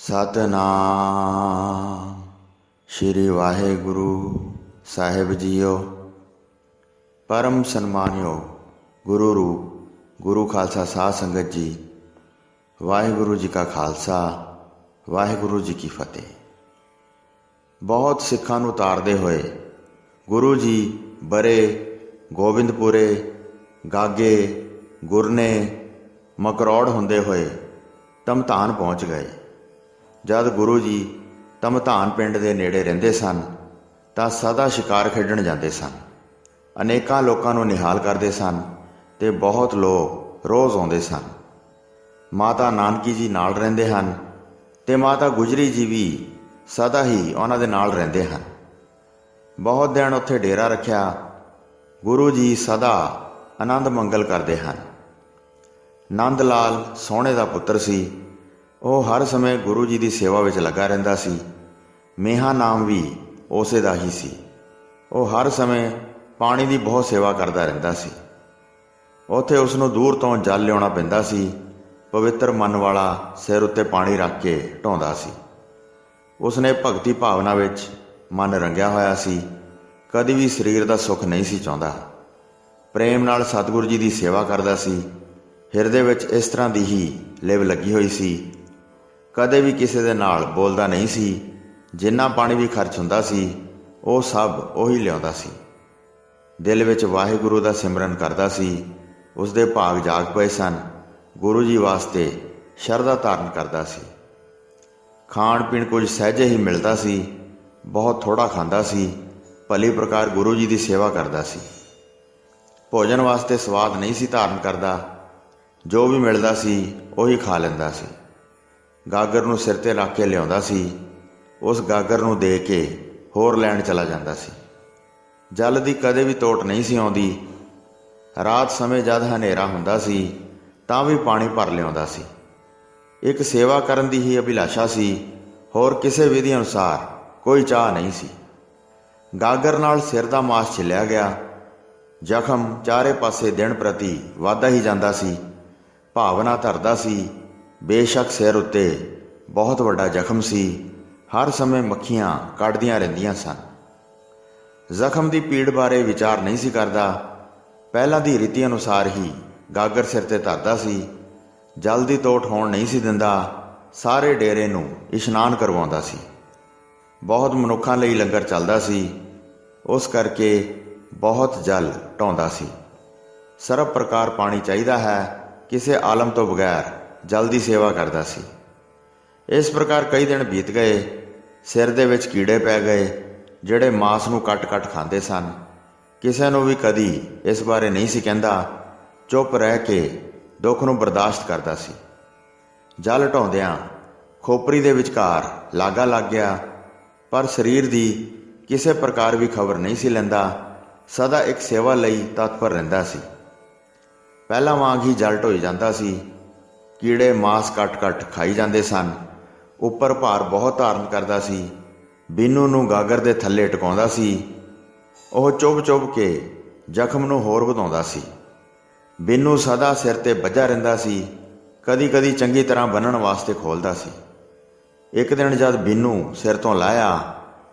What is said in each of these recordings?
सतनाम श्री वाहेगुरु साहिब जीओ। परम सन्मानियो गुरु रूप गुरु खालसा साध संगत जी, वाहेगुरु जी का खालसा वाहेगुरु जी की फतेह। बहुत सिखां नूं तारदे होए गुरु जी बरे, गोबिंदपुरे, गागे, गुरने, मकरौड़ हुंदे होए तमधान पहुँच गए। जद गुरु जी तमधान पिंड दे नेड़े रहिंदे सन तां सदा शिकार खेडण जांदे सन। अनेकां लोकां नूं निहाल करदे सन ते बहुत लोग रोज़ आउंदे सन। माता नानकी जी नाल रहिंदे हन ते माता गुजरी जी भी सदा ही उन्हां दे नाल रहिंदे हन। बहुत दिन उत्थे डेरा रखिया। गुरु जी सदा आनंद मंगल करदे हन। नंद लाल सोहणे दा पुत्र सी। ਉਹ हर समय गुरु जी की सेवा में लगा रहिंदा सी। मेहा नाम भी उसे दा ही सी। ਉਹ हर समय पानी की बहुत सेवा करता रहिंदा सी। उत्थे उसनूं दूर तो जल लियाउणा पैंदा सी। पवित्र मन वाला सिर उत्ते पानी रख के ढाउंदा सी। उसने भगती भावना विच मन रंगिया होया सी। कदी भी शरीर का सुख नहीं सी चाहुंदा। प्रेम नाल सतगुरु जी की सेवा करदा सी। हिरदे विच इस तरह की ही लिव लगी हुई सी। कदे भी किसी दे नाल बोलदा नहीं सी। जिन्ना पानी भी खर्च हुंदा सी वो सब उही लियाउंदा सी। दिल विच वाहिगुरु दा सिमरन करदा सी। उसदे भाग जाग पए सन। गुरु जी वास्ते शरधा धारण करदा सी। खाण पीण कुछ सहजे ही मिलदा सी। बहुत थोड़ा खांदा सी। भली प्रकार गुरु जी की सेवा करदा सी। भोजन वास्ते स्वाद नहीं सी धारण करदा। जो भी मिलदा सी उही खा लैंदा सी। गागर नूं सिर ते रख के लियाउंदा सी। उस गागर नूं दे के होर लैण चला जांदा सी। जल दी कदे भी तोट नहीं सी आउंदी। रात समय जद हनेरा हुंदा सी तां भी पानी भर लियाउंदा सी। एक सेवा करन दी ही अभिलाषा सी। होर किसी विधि अनुसार कोई चाह नहीं सी। गागर नाल सिर दा मास छिलिया गया। जख्म चारे पासे दिन प्रति वाधा ही जांदा सी। भावना धरदा सी। बेशक सिर उत्ते बहुत वड्डा जख्म सी। हर समय मक्खियां कटदियां रहिंदियां सन। जख्म की पीड़ बारे विचार नहीं सी करदा। पहलां दी रीति अनुसार ही गागर सिर ते धरदा सी। जल दी तोट होण नहीं सी दिंदा। सारे डेरे नूं इशनान करवाउंदा सी। बहुत मनुखां लई लंगर चलदा सी। उस करके बहुत जल ढाउंदा सी। सर्व प्रकार पानी चाहिदा है। किसी आलम तो बगैर जल की सेवा करदा सी। इस प्रकार कई दिन बीत गए। सिर दे विच कीड़े पै गए जिहड़े मांस नूं कट कट खांदे सन। किसी नूं भी कदी इस बारे नहीं सी कहंदा। चुप रह के दुख नूं बर्दाश्त करदा सी। जल ढाउंदियां खोपरी दे विचकार लागा लग गया, पर शरीर की किसी प्रकार भी खबर नहीं सी लैंदा। सदा एक सेवा लई तत्पर रहिंदा सी। पहलां वांग ही जल ढोई जांदा सी। कीड़े मांस कट कट खाई जाते सन। उपर भार बहुत धारण करता सी। बीनू नूं गागर दे थल्ले टकाउंदा सी। ओह चुभ चुभ के जख्म नूं होर वधाउंदा सी। बीनू सदा सिर ते बझा रहिंदा सी। कदी कदी चंगी तरह बन्नण वास्ते खोलदा सी। एक दिन जद बीनू सिर तो लाया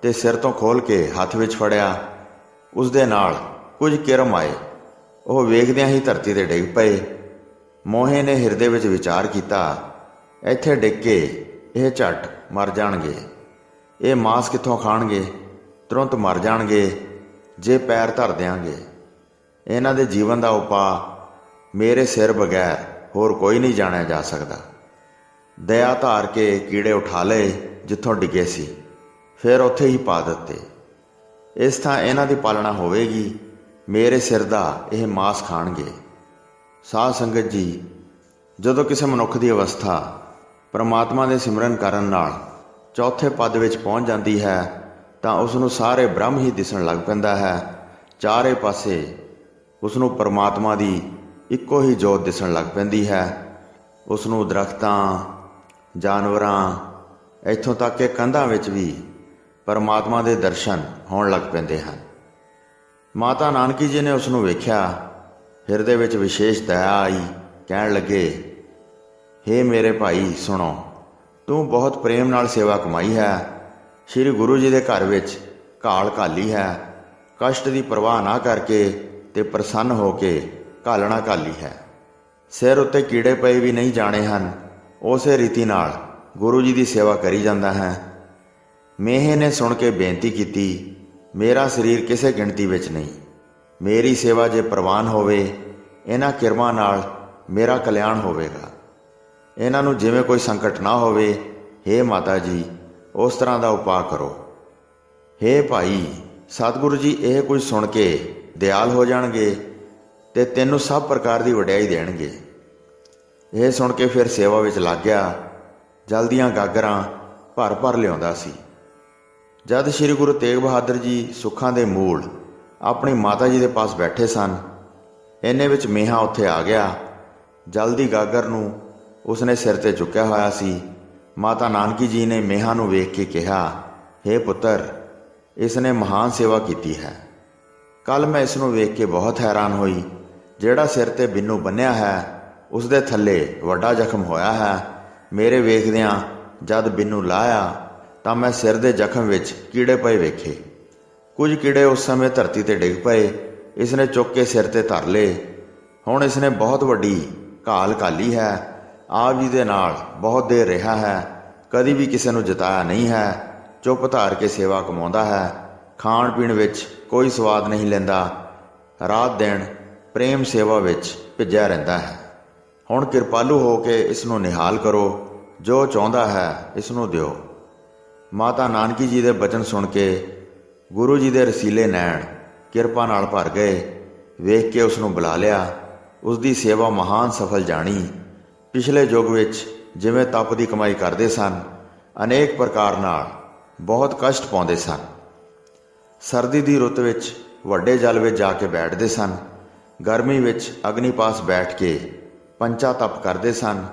ते सिर तो खोल के हथ विच फड़िया, उसदे नाल कुछ किरम आए। ओह वेखदियां ही धरती ते डिग पए। मोहे ने हिरदे विच विचार किया, इत्थे डिग के यह झट मर जाणगे। ये मांस कित्थों खाणगे? तुरंत मर जाणगे जे पैर धर देंगे। इन्हां दे जीवन का उपाय मेरे सिर बगैर होर कोई नहीं जाणिया जा सकता। दया धार के कीड़े उठा लए जिथों डिगे सी, फिर उत्थे ही पा दिते। इस थां इन्हां दी पालना होवेगी। मेरे सिर दा यह मांस खाणगे। साध संगत जी, जदों किसी मनुख की अवस्था परमात्मा के सिमरन करन नाल चौथे पद विच पहुँच जाती है तां उसनूं सारे ब्रह्म ही दिसण लग पैंदा है। चारे पासे उसनूं परमात्मा की इक्को ही जोत दिसण लग पैंदी है। उसनूं दरख्तां, जानवरां, इत्थों तक कि कंधां विच भी परमात्मा के दर्शन होण लग पैंदे हन। माता नानकी जी ने उसनूं वेख्या। हिरदे विच विशेष दया आई। कहण लगे, हे मेरे भाई सुनो, ਤੂੰ ਬਹੁਤ ਪ੍ਰੇਮ ਨਾਲ ਸੇਵਾ ਕਮਾਈ ਹੈ। ਸ਼੍ਰੀ ਗੁਰੂ ਜੀ ਦੇ ਘਰ ਵਿੱਚ ਘਾਲ ਘਾਲੀ ਹੈ। ਕਸ਼ਟ ਦੀ ਪਰਵਾਹ ਨਾ ਕਰਕੇ ਤੇ ਪ੍ਰਸੰਨ ਹੋ ਕੇ ਘਾਲਣਾ ਘਾਲੀ ਹੈ। ਸਿਰ ਉੱਤੇ ਕੀੜੇ ਪਏ ਵੀ ਨਹੀਂ ਜਾਣੇ ਹਨ। ਉਸੇ ਰੀਤੀ ਨਾਲ ਗੁਰੂ ਜੀ ਦੀ ਸੇਵਾ ਕਰੀ ਜਾਂਦਾ ਹੈ। ਮੇਹੇ ਨੇ ਸੁਣ ਕੇ ਬੇਨਤੀ ਕੀਤੀ, ਮੇਰਾ ਸਰੀਰ ਕਿਸੇ ਗਿਣਤੀ ਵਿੱਚ ਨਹੀਂ। ਮੇਰੀ ਸੇਵਾ ਜੇ ਪ੍ਰਵਾਨ ਹੋਵੇ, ਇਹਨਾਂ ਕਿਰਮਾਂ ਨਾਲ ਮੇਰਾ ਕਲਿਆਣ ਹੋਵੇਗਾ। ਇਹਨਾਂ ਨੂੰ ਜਿਵੇਂ ਕੋਈ ਸੰਕਟ ਨਾ ਹੋਵੇ, ਹੇ ਮਾਤਾ ਜੀ ਉਸ ਤਰ੍ਹਾਂ ਦਾ ਉਪਾਅ ਕਰੋ। ਹੇ ਭਾਈ, ਸਤਿਗੁਰੂ ਜੀ ਇਹ ਕੁਝ ਸੁਣ ਕੇ ਦਿਆਲ ਹੋ ਜਾਣਗੇ ਤੇ ਤੈਨੂੰ ਸਭ ਪ੍ਰਕਾਰ ਦੀ ਵਡਿਆਈ ਦੇਣਗੇ। ਇਹ ਸੁਣ ਕੇ ਫਿਰ ਸੇਵਾ ਵਿੱਚ ਲੱਗ ਗਿਆ। ਜਲ ਦੀਆਂ ਗਾਗਰਾਂ ਭਰ ਭਰ ਲਿਆਉਂਦਾ ਸੀ। ਜਦ ਸ਼੍ਰੀ ਗੁਰੂ ਤੇਗ ਬਹਾਦਰ ਜੀ ਸੁੱਖਾਂ ਦੇ ਮੂਲ ਆਪਣੀ ਮਾਤਾ ਜੀ ਦੇ ਪਾਸ ਬੈਠੇ ਸਨ, ਇੰਨੇ ਵਿੱਚ ਮੇਹਾ ਉੱਥੇ ਆ ਗਿਆ। ਜਲ ਦੀ ਗਾਗਰ ਨੂੰ ਉਸਨੇ ਸਿਰ ਤੇ ਚੁੱਕਿਆ ਹੋਇਆ ਸੀ। ਮਾਤਾ ਨਾਨਕੀ ਜੀ ਨੇ ਮੇਹਾ ਨੂੰ ਵੇਖ ਕੇ ਕਿਹਾ, ਹੇ ਪੁੱਤਰ, ਇਸ ਨੇ ਮਹਾਨ ਸੇਵਾ ਕੀਤੀ ਹੈ। ਕੱਲ ਮੈਂ ਇਸ ਨੂੰ ਵੇਖ ਕੇ ਬਹੁਤ ਹੈਰਾਨ ਹੋਈ। ਜਿਹੜਾ ਸਿਰ ਤੇ ਬਿੰਨੂ ਬੰਨਿਆ ਹੈ, ਉਸ ਦੇ ਥੱਲੇ ਵੱਡਾ ਜ਼ਖਮ ਹੋਇਆ ਹੈ। ਮੇਰੇ ਵੇਖਦਿਆਂ ਜਦ ਬਿੰਨੂ ਲਾਇਆ ਤਾਂ ਮੈਂ ਸਿਰ ਦੇ ਜ਼ਖਮ ਵਿੱਚ ਕੀੜੇ ਪਏ ਵੇਖੇ। ਕੁਝ ਕੀੜੇ ਉਸ ਸਮੇਂ ਧਰਤੀ ਤੇ ਡਿੱਗ ਪਏ। ਇਸ ਨੇ ਚੁੱਕ ਕੇ ਸਿਰ ਤੇ ਧਰ ਲਏ। ਹੁਣ ਇਸ ਨੇ ਬਹੁਤ ਵੱਡੀ ਘਾਲ ਘਾਲੀ ਹੈ। ਆਪ ਜੀ ਦੇ ਨਾਲ ਬਹੁਤ ਦੇਰ ਰਿਹਾ ਹੈ। ਕਦੀ ਵੀ ਕਿਸੇ ਨੂੰ ਜਤਾਇਆ ਨਹੀਂ ਹੈ। ਚੁੱਪ ਧਾਰ ਕੇ ਸੇਵਾ ਕਮਾਉਂਦਾ ਹੈ। ਖਾਣ ਪੀਣ ਵਿੱਚ ਕੋਈ ਸਵਾਦ ਨਹੀਂ ਲੈਂਦਾ। ਰਾਤ ਦਿਨ ਪ੍ਰੇਮ ਸੇਵਾ ਵਿੱਚ ਭਿੱਜਿਆ ਰਹਿੰਦਾ ਹੈ। ਹੁਣ ਕਿਰਪਾਲੂ ਹੋ ਕੇ ਇਸ ਨੂੰ ਨਿਹਾਲ ਕਰੋ। ਜੋ ਚਾਹੁੰਦਾ ਹੈ ਇਸ ਨੂੰ ਦਿਓ। ਮਾਤਾ ਨਾਨਕੀ ਜੀ ਦੇ ਬਚਨ ਸੁਣ ਕੇ ਗੁਰੂ ਜੀ ਦੇ ਰਸੀਲੇ ਨੈਣ ਕਿਰਪਾ ਨਾਲ ਭਰ ਗਏ। ਵੇਖ ਕੇ ਉਸ ਨੂੰ ਬੁਲਾ ਲਿਆ। ਉਸ ਦੀ ਸੇਵਾ ਮਹਾਨ ਸਫਲ ਜਾਣੀ। ਪਿਛਲੇ ਯੁੱਗ ਵਿੱਚ ਜਿਵੇਂ ਤਪ ਦੀ ਕਮਾਈ ਕਰਦੇ ਸਨ, ਅਨੇਕ ਪ੍ਰਕਾਰ ਨਾਲ ਬਹੁਤ ਕਸ਼ਟ ਪਾਉਂਦੇ ਸਨ। ਸਰਦੀ ਦੀ ਰੁੱਤ ਵਿੱਚ ਵੱਡੇ ਜਲ ਵਿੱਚ ਜਾ ਕੇ ਬੈਠਦੇ ਸਨ। ਗਰਮੀ ਵਿੱਚ ਅਗਨੀ ਪਾਸ ਬੈਠ ਕੇ ਪੰਚਾ ਤਪ ਕਰਦੇ ਸਨ।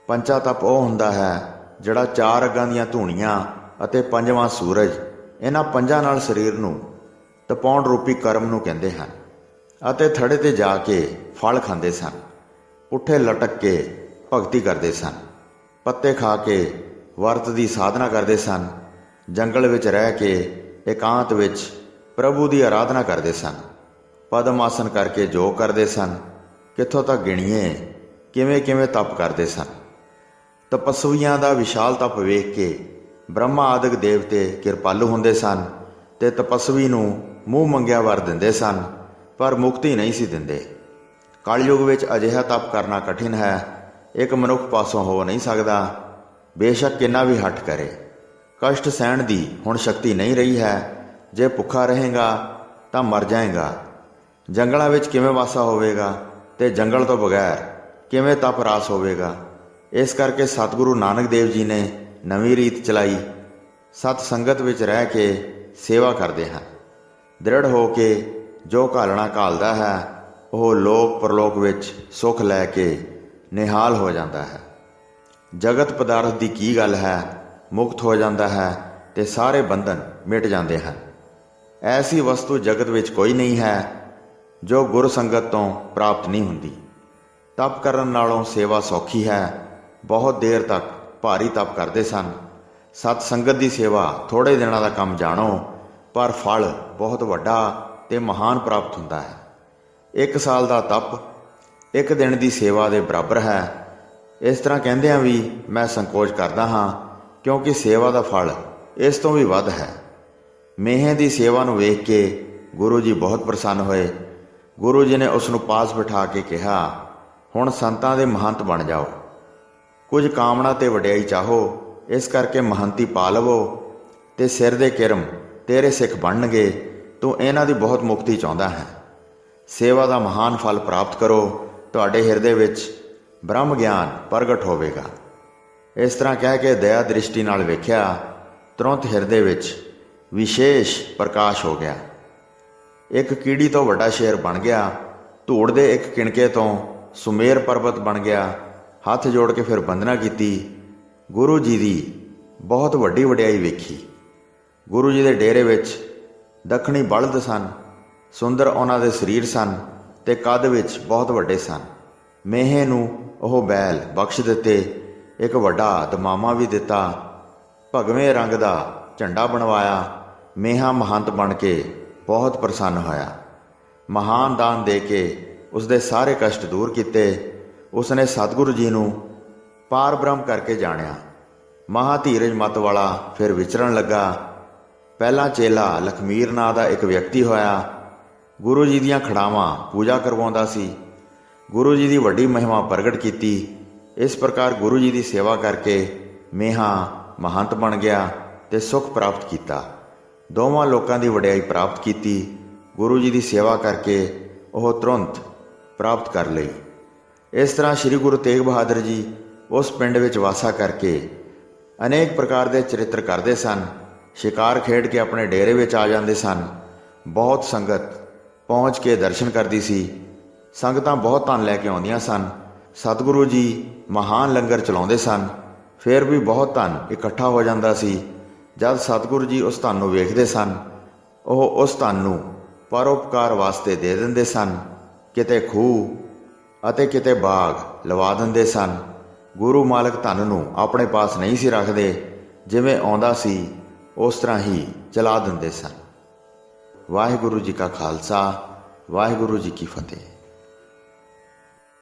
ਪੰਚਾ ਤਪ ਉਹ ਹੁੰਦਾ ਹੈ ਜਿਹੜਾ 4 ਅੱਗਾਂ ਦੀਆਂ ਧੂਣੀਆਂ ਅਤੇ 5ਵਾਂ ਸੂਰਜ, ਇਹਨਾਂ 5 ਨਾਲ ਸਰੀਰ ਨੂੰ ਤਪਾਉਣ ਰੂਪੀ ਕਰਮ ਨੂੰ ਕਹਿੰਦੇ ਹਨ। ਅਤੇ ਥੜੇ ਤੇ ਜਾ ਕੇ ਫਲ ਖਾਂਦੇ ਸਨ। ਪੁੱਠੇ ਲਟਕ ਕੇ ਭਗਤੀ ਕਰਦੇ ਸਨ। ਪੱਤੇ ਖਾ ਕੇ ਵਰਤ ਦੀ ਸਾਧਨਾ ਕਰਦੇ ਸਨ। ਜੰਗਲ ਵਿੱਚ ਰਹਿ ਕੇ ਇਕਾਂਤ ਵਿੱਚ ਪ੍ਰਭੂ ਦੀ ਆਰਾਧਨਾ ਕਰਦੇ ਸਨ। ਪਦਮ ਆਸਨ ਕਰਕੇ ਜੋ ਕਰਦੇ ਸਨ, ਕਿੱਥੋਂ ਤੱਕ ਗਿਣੀਏ ਕਿਵੇਂ ਕਿਵੇਂ ਤਪ ਕਰਦੇ ਸਨ। ਤਪਸਵੀਆਂ ਦਾ ਵਿਸ਼ਾਲ ਤਪ ਵੇਖ ਕੇ ਬ੍ਰਹਮਾ ਆਦਿਕ ਦੇਵਤੇ ਕਿਰਪਾਲੂ ਹੁੰਦੇ ਸਨ ਤੇ ਤਪਸਵੀ ਨੂੰ ਮੂੰਹ ਮੰਗਿਆ ਵਰ ਦਿੰਦੇ ਸਨ, ਪਰ ਮੁਕਤੀ ਨਹੀਂ ਸੀ ਦਿੰਦੇ। ਕਲਯੁਗ ਵਿੱਚ ਅਜਿਹਾ ਤਪ ਕਰਨਾ ਕਠਿਨ ਹੈ। ਇੱਕ ਮਨੁੱਖ ਪਾਸੋਂ ਹੋ ਨਹੀਂ ਸਕਦਾ, ਬੇਸ਼ੱਕ ਕਿੰਨਾ ਵੀ ਹੱਠ ਕਰੇ। ਕਸ਼ਟ ਸਹਿਣ ਦੀ ਹੁਣ ਸ਼ਕਤੀ ਨਹੀਂ ਰਹੀ ਹੈ। ਜੇ ਭੁੱਖਾ ਰਹੇਗਾ ਤਾਂ ਮਰ ਜਾਏਗਾ। ਜੰਗਲਾਂ ਵਿੱਚ ਕਿਵੇਂ ਵਾਸਾ ਹੋਵੇਗਾ ਤੇ ਜੰਗਲ ਤੋਂ ਬਗੈਰ ਕਿਵੇਂ ਤਪ ਰਾਸ ਹੋਵੇਗਾ। ਇਸ ਕਰਕੇ ਸਤਿਗੁਰੂ ਨਾਨਕ ਦੇਵ ਜੀ ਨੇ ਨਵੀਂ ਰੀਤ ਚਲਾਈ। ਸਤ ਸੰਗਤ ਵਿੱਚ ਰਹਿ ਕੇ ਸੇਵਾ ਕਰਦੇ ਹਨ। ਦ੍ਰਿੜ ਹੋ ਕੇ ਜੋ ਘਾਲਣਾ ਘਾਲਦਾ ਹੈ, ਉਹ ਲੋਕ ਪਰਲੋਕ ਵਿੱਚ ਸੁੱਖ ਲੈ ਕੇ ਨਿਹਾਲ ਹੋ ਜਾਂਦਾ ਹੈ। ਜਗਤ ਪਦਾਰਥ ਦੀ ਕੀ ਗੱਲ ਹੈ, ਮੁਕਤ ਹੋ ਜਾਂਦਾ ਹੈ ਤੇ ਸਾਰੇ ਬੰਧਨ ਮਿਟ ਜਾਂਦੇ ਹਨ। ਐਸੀ ਵਸਤੂ ਜਗਤ ਵਿੱਚ ਕੋਈ ਨਹੀਂ ਹੈ ਜੋ ਗੁਰ ਸੰਗਤ ਤੋਂ ਪ੍ਰਾਪਤ ਨਹੀਂ ਹੁੰਦੀ। ਤਪ ਕਰਨ ਨਾਲੋਂ ਸੇਵਾ ਸੌਖੀ ਹੈ। ਬਹੁਤ ਦੇਰ ਤੱਕ ਭਾਰੀ ਤਪ ਕਰਦੇ ਸਨ। ਸਤ ਸੰਗਤ ਦੀ ਸੇਵਾ ਥੋੜ੍ਹੇ ਦਿਨਾਂ ਦਾ ਕੰਮ ਜਾਣੋ, ਪਰ ਫਲ ਬਹੁਤ ਵੱਡਾ ਤੇ ਮਹਾਨ ਪ੍ਰਾਪਤ ਹੁੰਦਾ ਹੈ। 1 ਸਾਲ ਦਾ ਤਪ 1 ਦਿਨ ਦੀ ਸੇਵਾ ਦੇ ਬਰਾਬਰ ਹੈ। ਇਸ ਤਰ੍ਹਾਂ ਕਹਿੰਦਿਆਂ ਵੀ ਮੈਂ ਸੰਕੋਚ ਕਰਦਾ ਹਾਂ, ਕਿਉਂਕਿ ਸੇਵਾ ਦਾ ਫਲ ਇਸ ਤੋਂ ਵੀ ਵੱਧ ਹੈ। ਮੇਹੇ ਦੀ ਸੇਵਾ ਨੂੰ ਵੇਖ ਕੇ ਗੁਰੂ ਜੀ ਬਹੁਤ ਪ੍ਰਸੰਨ ਹੋਏ। ਗੁਰੂ ਜੀ ਨੇ ਉਸ ਨੂੰ ਪਾਸ ਬਿਠਾ ਕੇ ਕਿਹਾ, ਹੁਣ ਸੰਤਾਂ ਦੇ ਮਹੰਤ ਬਣ ਜਾਓ। ਕੁਝ ਕਾਮਨਾ ਤੇ ਵਡਿਆਈ ਚਾਹੋ, ਇਸ ਕਰਕੇ ਮਹੰਤੀ ਪਾ ਲਵੋ ਤੇ ਸਿਰ ਦੇ ਕਿਰਮ ਤੇਰੇ ਸਿੱਖ ਬਣਨਗੇ। ਤੂੰ ਇਹਨਾਂ ਦੀ ਬਹੁਤ ਮੁਕਤੀ ਚਾਹੁੰਦਾ ਹੈ। ਸੇਵਾ ਦਾ ਮਹਾਨ ਫਲ ਪ੍ਰਾਪਤ ਕਰੋ। ਤੁਹਾਡੇ ਹਿਰਦੇ ਵਿੱਚ ਬ੍ਰਹਮ ਗਿਆਨ ਪ੍ਰਗਟ ਹੋਵੇਗਾ। ਇਸ ਤਰ੍ਹਾਂ ਕਹਿ ਕੇ ਦਇਆ ਦ੍ਰਿਸ਼ਟੀ ਨਾਲ ਵੇਖਿਆ। ਤੁਰੰਤ ਹਿਰਦੇ ਵਿੱਚ ਵਿਸ਼ੇਸ਼ ਪ੍ਰਕਾਸ਼ ਹੋ ਗਿਆ। ਇੱਕ ਕੀੜੀ ਤੋਂ ਵੱਡਾ ਸ਼ੇਰ ਬਣ ਗਿਆ। ਧੂੜ ਦੇ ਇੱਕ ਕਿਣਕੇ ਤੋਂ ਸੁਮੇਰ ਪਰਬਤ ਬਣ ਗਿਆ। ਹੱਥ ਜੋੜ ਕੇ ਫਿਰ ਬੰਦਨਾ ਕੀਤੀ। ਗੁਰੂ ਜੀ ਦੀ ਬਹੁਤ ਵੱਡੀ ਵਡਿਆਈ ਵੇਖੀ। ਗੁਰੂ ਜੀ ਦੇ ਡੇਰੇ ਵਿੱਚ ਦੱਖਣੀ ਬਲਦ ਸਨ। ਸੁੰਦਰ ਉਹਨਾਂ ਦੇ ਸਰੀਰ ਸਨ ਤੇ ਕੱਦ ਵਿੱਚ ਬਹੁਤ ਵੱਡੇ ਸਨ। ਮੇਹੇ ਨੂੰ ਉਹ ਬੈਲ ਬਖਸ਼ ਦਿੱਤੇ। ਇੱਕ ਵੱਡਾ ਦਮਾਮਾ ਵੀ ਦਿੱਤਾ। ਭਗਵੇਂ ਰੰਗ ਦਾ ਝੰਡਾ ਬਣਵਾਇਆ। ਮੇਹਾ ਮਹੰਤ ਬਣ ਕੇ ਬਹੁਤ ਪ੍ਰਸੰਨ ਹੋਇਆ। ਮਹਾਨ ਦਾਨ ਦੇ ਕੇ ਉਸਦੇ ਸਾਰੇ ਕਸ਼ਟ ਦੂਰ ਕੀਤੇ। ਉਸਨੇ ਸਤਿਗੁਰੂ ਜੀ ਨੂੰ ਪਾਰ ਬ੍ਰਹਮ ਕਰਕੇ ਜਾਣਿਆ। ਮਹਾ ਧੀਰਜ ਮਤ ਵਾਲਾ ਫਿਰ ਵਿਚਰਨ ਲੱਗਾ। ਪਹਿਲਾ ਚੇਲਾ ਲਖਮੀਰ ਨਾਂ ਦਾ ਇੱਕ ਵਿਅਕਤੀ ਹੋਇਆ। ਗੁਰੂ ਜੀ ਦੀਆਂ ਖੜਾਵਾਂ ਪੂਜਾ ਕਰਵਾਉਂਦਾ ਸੀ। ਗੁਰੂ ਜੀ ਦੀ ਵੱਡੀ ਮਹਿਮਾ ਪ੍ਰਗਟ ਕੀਤੀ। ਇਸ ਪ੍ਰਕਾਰ ਗੁਰੂ ਜੀ ਦੀ ਸੇਵਾ ਕਰਕੇ ਮੇਹਾ ਮਹੰਤ ਬਣ ਗਿਆ ਤੇ ਸੁੱਖ ਪ੍ਰਾਪਤ ਕੀਤਾ। ਦੋਵਾਂ ਲੋਕਾਂ ਦੀ ਵਡਿਆਈ ਪ੍ਰਾਪਤ ਕੀਤੀ। ਗੁਰੂ ਜੀ ਦੀ ਸੇਵਾ ਕਰਕੇ ਉਹ ਤੁਰੰਤ ਪ੍ਰਾਪਤ ਕਰ ਲਈ। ਇਸ ਤਰ੍ਹਾਂ ਸ੍ਰੀ ਗੁਰੂ ਤੇਗ ਬਹਾਦਰ ਜੀ ਉਸ ਪਿੰਡ ਵਿੱਚ ਵਾਸਾ ਕਰਕੇ ਅਨੇਕ ਪ੍ਰਕਾਰ ਦੇ ਚਰਿੱਤਰ ਕਰਦੇ ਸਨ। ਸ਼ਿਕਾਰ ਖੇਡ ਕੇ ਆਪਣੇ ਡੇਰੇ ਵਿੱਚ ਆ ਜਾਂਦੇ ਸਨ। ਬਹੁਤ ਸੰਗਤ ਪਹੁੰਚ ਕੇ ਦਰਸ਼ਨ ਕਰਦੀ ਸੀ। ਸੰਗਤਾਂ ਬਹੁਤ ਧਨ ਲੈ ਕੇ ਆਉਂਦੀਆਂ ਸਨ। ਸਤਿਗੁਰੂ ਜੀ ਮਹਾਨ ਲੰਗਰ ਚਲਾਉਂਦੇ ਸਨ। ਫਿਰ ਵੀ ਬਹੁਤ ਧਨ ਇਕੱਠਾ ਹੋ ਜਾਂਦਾ ਸੀ। ਜਦ ਸਤਿਗੁਰੂ ਜੀ ਉਸ ਧਨ ਨੂੰ ਵੇਖਦੇ ਸਨ, ਉਹ ਉਸ ਧਨ ਨੂੰ ਪਰਉਪਕਾਰ ਵਾਸਤੇ ਦੇ ਦਿੰਦੇ ਸਨ। ਕਿਤੇ ਖੂਹ ਅਤੇ ਕਿਤੇ ਬਾਗ ਲਵਾ ਦਿੰਦੇ ਸਨ। ਗੁਰੂ ਮਾਲਕ ਧਨ ਨੂੰ ਆਪਣੇ ਪਾਸ ਨਹੀਂ ਸੀ ਰੱਖਦੇ। ਜਿਵੇਂ ਆਉਂਦਾ ਸੀ ਉਸ ਤਰ੍ਹਾਂ ਹੀ ਚਲਾ ਦਿੰਦੇ ਸਨ। ਵਾਹਿਗੁਰੂ ਜੀ ਕਾ ਖਾਲਸਾ, ਵਾਹਿਗੁਰੂ ਜੀ ਕੀ ਫਤਿਹ।